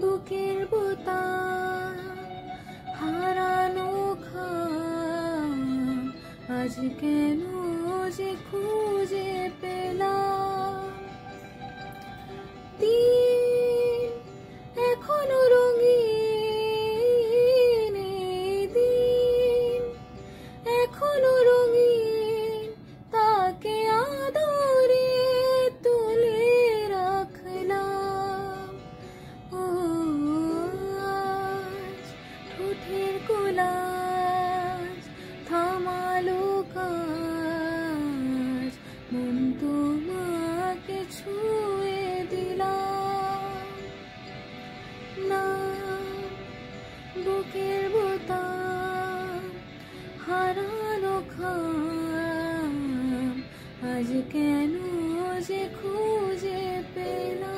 বুকের বোতাম হারানো খাম আজ কেন যে খুঁজে পেলাম। দিন এখনো রঙিন, দিন এখনো রঙিন, তাকে আদরে তুলে রাখলাম। ও আজ ঠোঁটের কোলাজ থামালো কাজ, মন তোমাকে ছুঁয়ে দিলাম। না বুকের বোতাম হারানো খাম আজ কেন যে খুঁজে পেলাম।